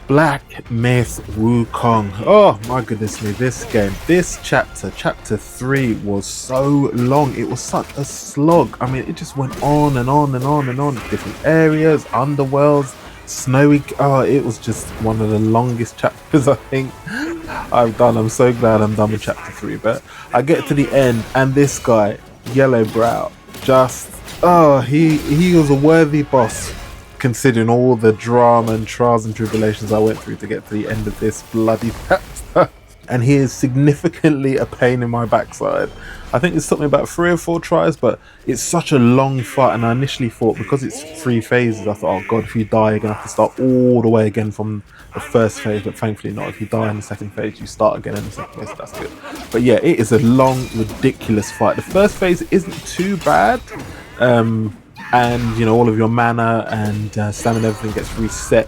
Black Myth Wukong. Oh my goodness me, this game, this chapter 3 was so long. It was such a slog. I mean, it just went on and on and on and on. Different areas, underworlds, snowy. Oh, it was just one of the longest chapters I think I've done. I'm so glad I'm done with chapter 3. But I get to the end, and this guy, Yellowbrow, just he was a worthy boss, considering all the drama and trials and tribulations I went through to get to the end of this bloody chapter. And he is significantly a pain in my backside. I think it's took me about 3 or 4 tries, but it's such a long fight. And I initially thought, because it's 3 phases, I thought, oh god, if you die, you're gonna have to start all the way again from the first phase. But thankfully not. If you die in the second phase, you start again in the second phase. So that's good. But yeah, it is a long, ridiculous fight. The first phase isn't too bad. And you know, all of your mana and stamina, everything gets reset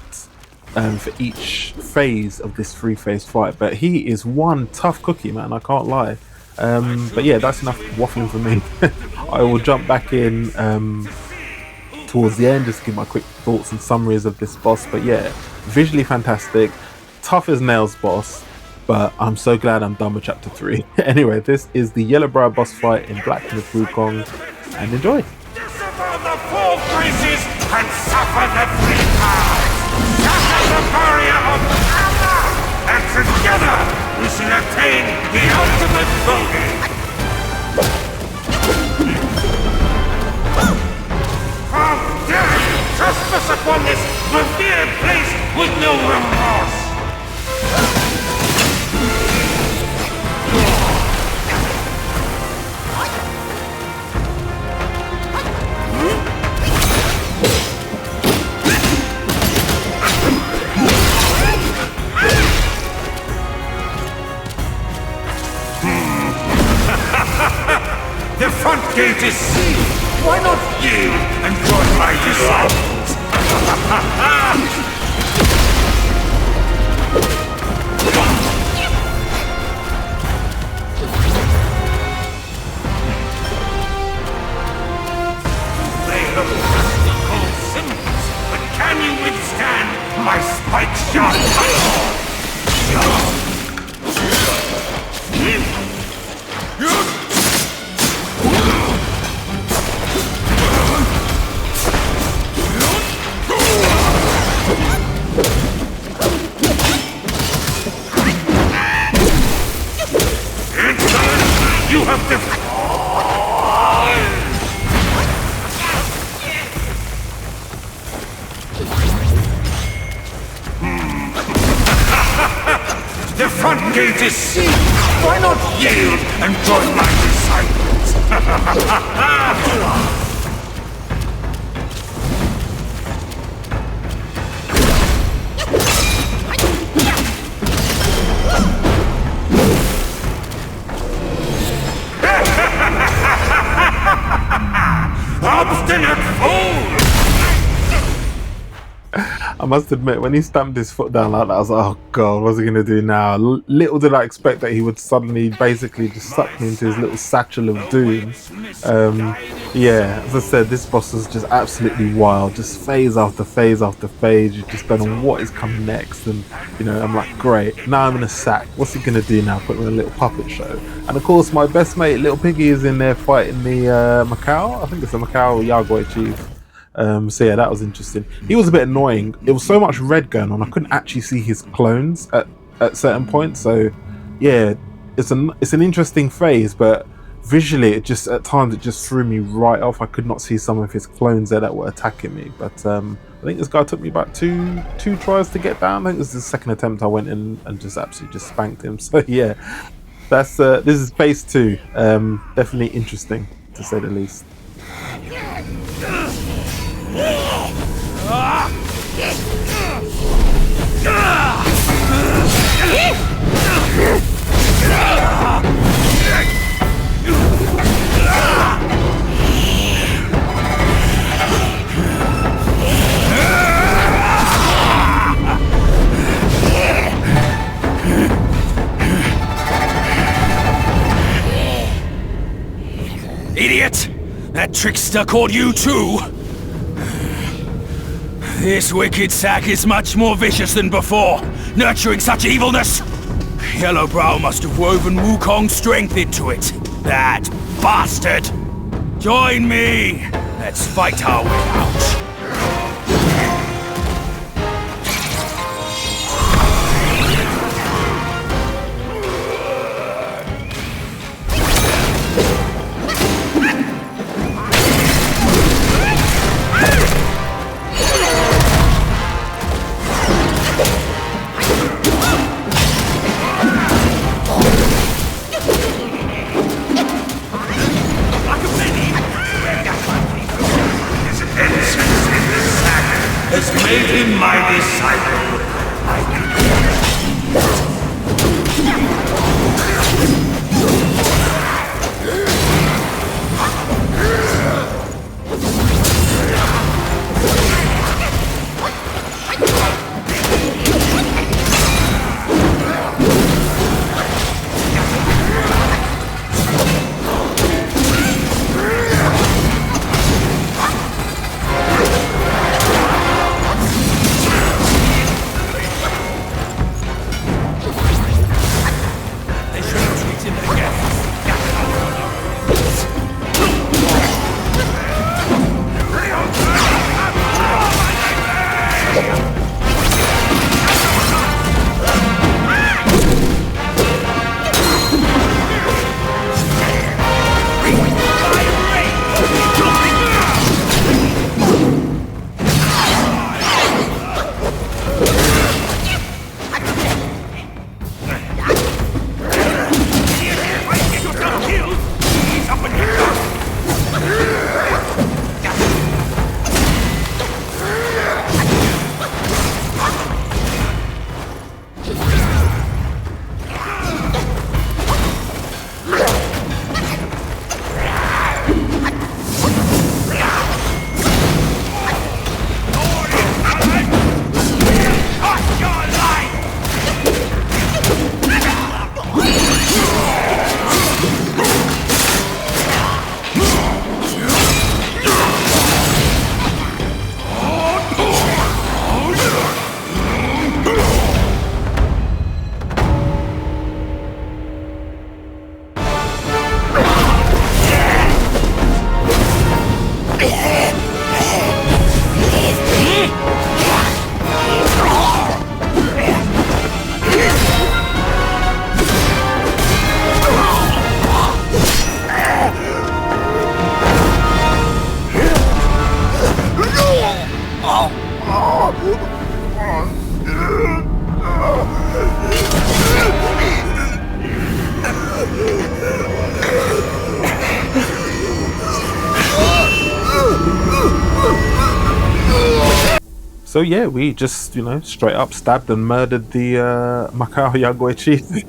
for each phase of this 3-phase fight. But he is one tough cookie, man, I can't lie. But yeah, that's enough waffling for me. I will jump back in towards the end, just to give my quick thoughts and summaries of this boss. But yeah, visually fantastic, tough as nails boss. But I'm so glad I'm done with chapter 3. Anyway, this is the Yellowbrow boss fight in Black Myth Wukong, and enjoy. The 4 graces and suffer the 3 powers. Shatter the barrier of power, and together we shall attain the ultimate bogey. How dare you trespass upon this revered place with no remorse? The front gate is sealed. Why not yield and join my disciples? They look just cold symbols, but can you withstand my spike-shot fireball? You have to... The front gate is sealed. Why not yield and join my disciples? Obstinate fool! I must admit, when he stamped his foot down like that, I was like, oh god, what's he going to do now? Little did I expect that he would suddenly basically just suck me into his little satchel of doom. Yeah, as I said, this boss is just absolutely wild. Just phase after phase after phase. You just don't know what is coming next. And, you know, I'm like, great, now I'm in a sack. What's he going to do now? Put me in a little puppet show. And of course, my best mate, Little Piggy, is in there fighting the Macau. I think it's the Macau Yagoi chief. So yeah, that was interesting. He was a bit annoying. It was so much red going on, I couldn't actually see his clones at certain points. So yeah, it's an interesting phase, but visually it just at times it just threw me right off. I could not see some of his clones there that were attacking me. But I think this guy took me about two tries to get down. I think it was the second attempt I went in and just absolutely just spanked him. So yeah, that's this is phase 2. Definitely interesting, to say the least. Idiot! That trickster called you too! This wicked sack is much more vicious than before, nurturing such evilness. Yellowbrow must have woven Wukong's strength into it. That bastard! Join me! Let's fight our way out. Has made him my disciple. So yeah, we just, you know, straight up stabbed and murdered the Macau Yagoi chief.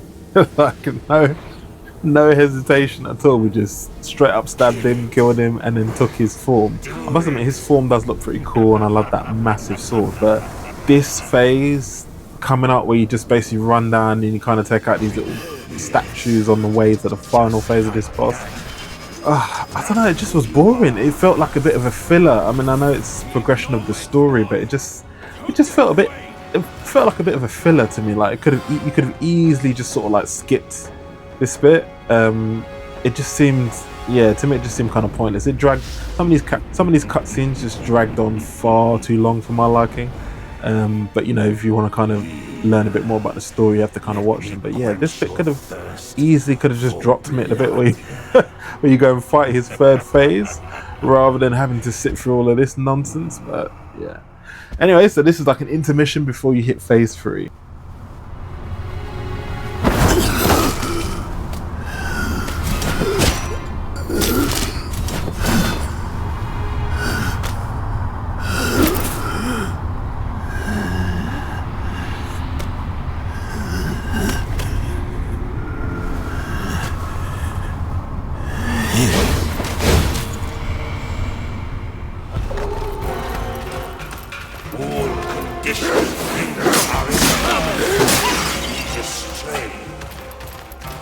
Like no hesitation at all. We just straight up stabbed him, killed him, and then took his form. I must admit, his form does look pretty cool, and I love that massive sword. But this phase coming up, where you just basically run down and you kind of take out these little statues on the way to the final phase of this boss. I don't know, it just was boring. It felt like a bit of a filler. I mean, I know it's progression of the story, but it just felt a bit. It felt like a bit of a filler to me. Like you could have easily just sort of like skipped this bit. It just seemed, yeah, to me it just seemed kind of pointless. It dragged some of these cutscenes just dragged on far too long for my liking. But you know, if you want to kind of learn a bit more about the story, you have to kind of watch them. But yeah, this bit could have just dropped me at the bit where you go and fight his third phase, rather than having to sit through all of this nonsense. But yeah. Anyway, so this is like an intermission before you hit phase 3.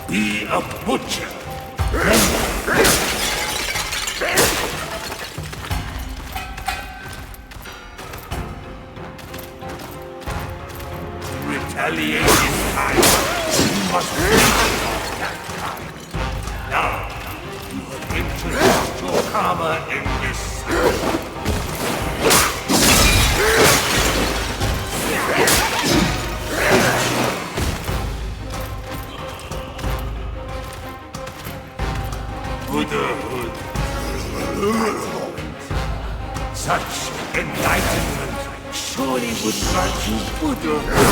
Be a butcher. retaliate in time. You must not that time. Now, you have introduced your karma in this cycle. Buddhahood. Such enlightenment surely would grant you Buddhahood.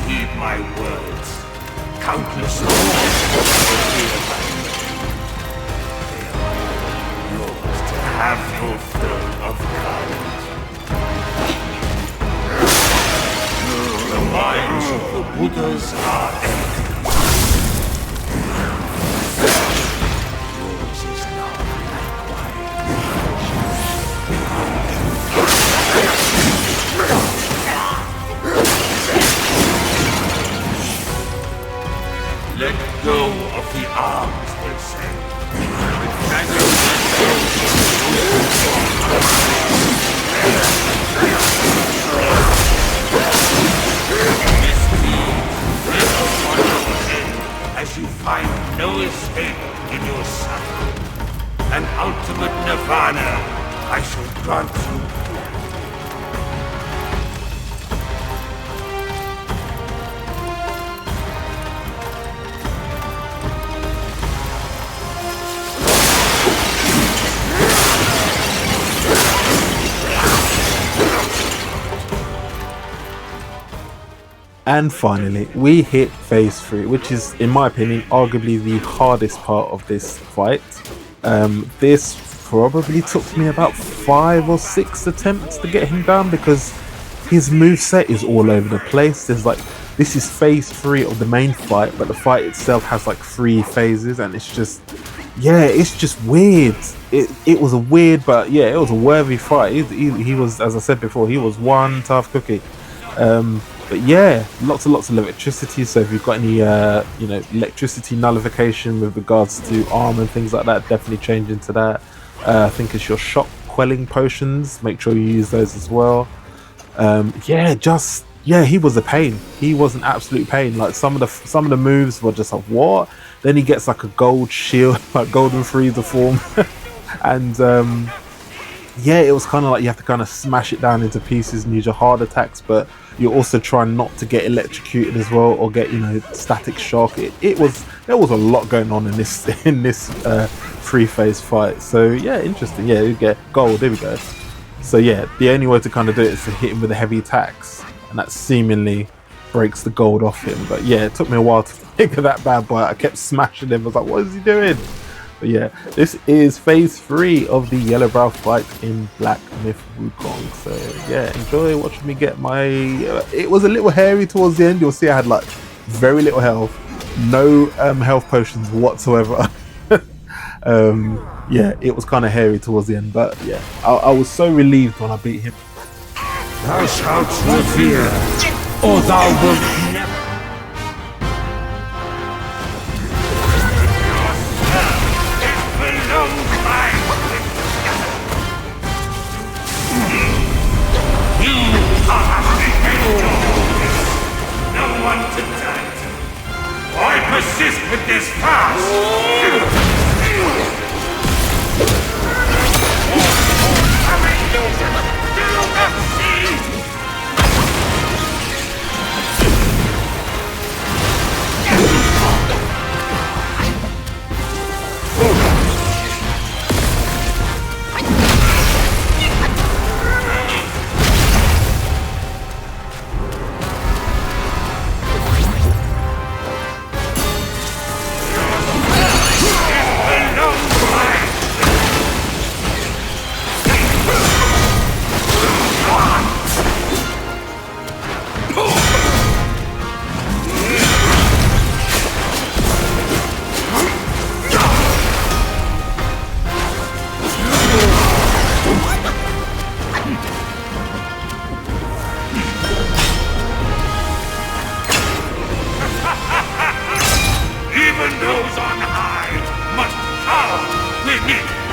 Heed my words. Countless more will hear my name. They are yours to have your fill of courage. The minds of the Buddhas are empty. Yours is not likewise. Let go of the arms, they say. As you find no escape in your suffering, an ultimate nirvana I shall grant you. And finally, we hit phase 3, which is, in my opinion, arguably the hardest part of this fight. This probably took me about 5 or 6 attempts to get him down because his moveset is all over the place. There's like, this is phase 3 of the main fight, but the fight itself has like 3 phases, and it's just, yeah, it's just weird. It was a weird, but yeah, it was a worthy fight. He was, as I said before, he was one tough cookie. But yeah, lots and lots of electricity. So if you've got any, electricity nullification with regards to arm and things like that, definitely change into that. I think it's your shock quelling potions. Make sure you use those as well. He was a pain. He was an absolute pain. Like some of the moves were just like, what? Then he gets like a gold shield, like golden freezer form, and it was kind of like you have to kind of smash it down into pieces and use your hard attacks, but you're also trying not to get electrocuted as well or get static shock. There was a lot going on in this 3-phase fight. So yeah, interesting. Yeah, you get gold. There we go. So yeah, the only way to kind of do it is to hit him with the heavy attacks, and that seemingly breaks the gold off him. But yeah, it took me a while to think of that bad boy. I kept smashing him. I was like, what is he doing? But yeah, this is phase 3 of the Yellowbrow fight in Black Myth Wukong. So yeah, enjoy watching me get my... it was a little hairy towards the end. You'll see I had like very little health, no health potions whatsoever. Yeah, it was kind of hairy towards the end, but yeah, I was so relieved when I beat him. Thou shalt revere, or thou wilt never. Persist with this fast! those on high must cower beneath.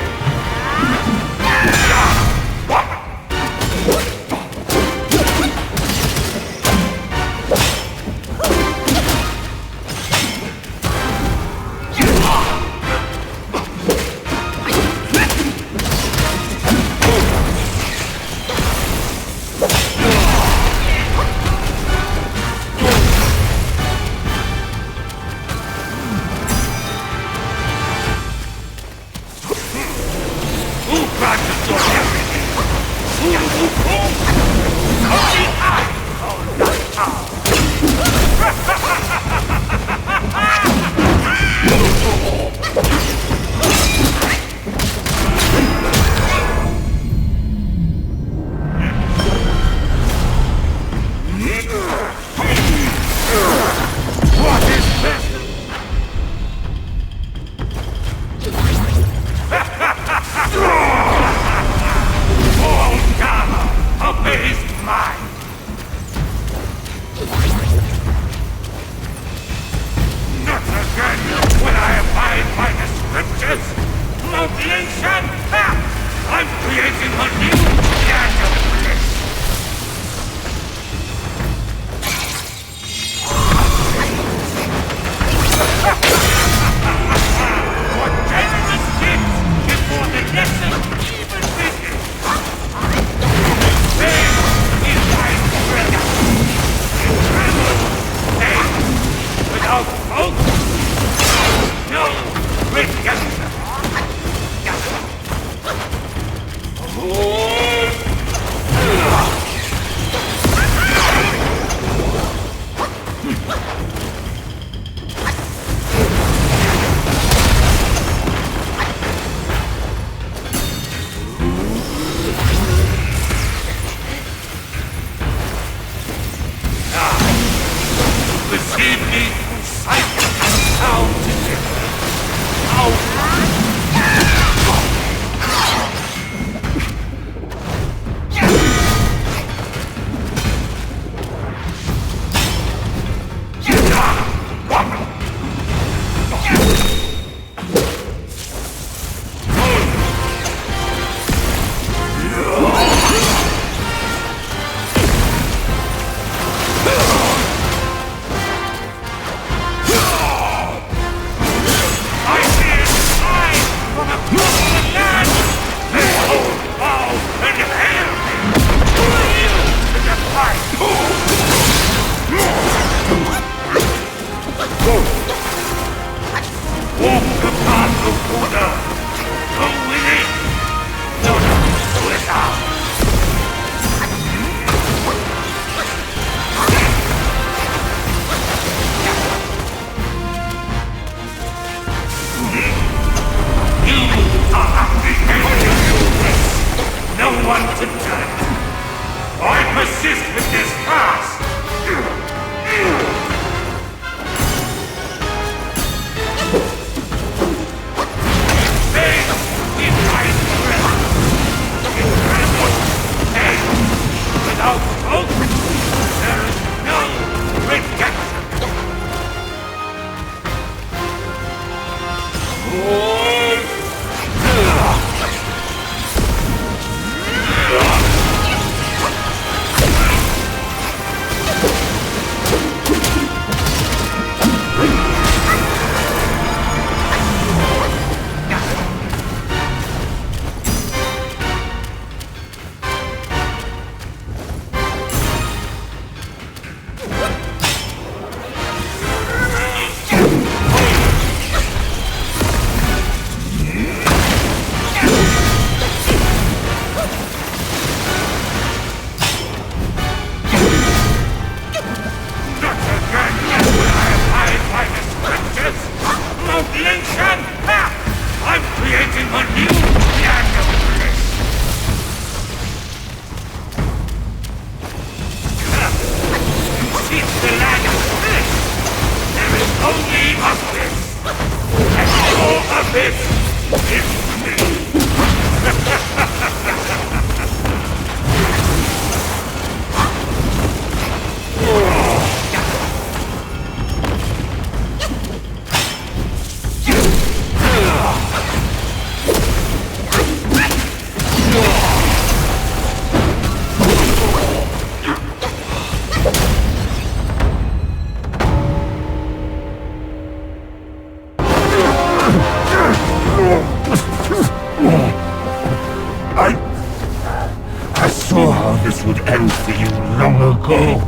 this would end for you long ago.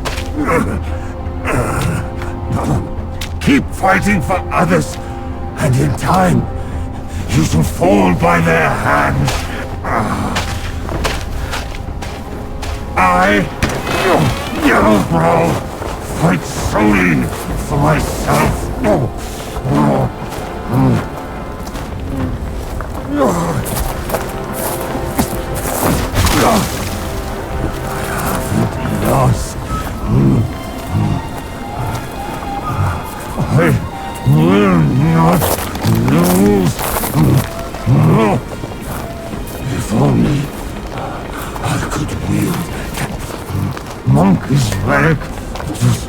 Keep fighting for others, and in time, you shall fall by their hands. I, Yellowbrow, fight solely for myself. Lost. I will not lose. If only I could wield that monkey's leg just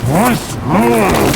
once more.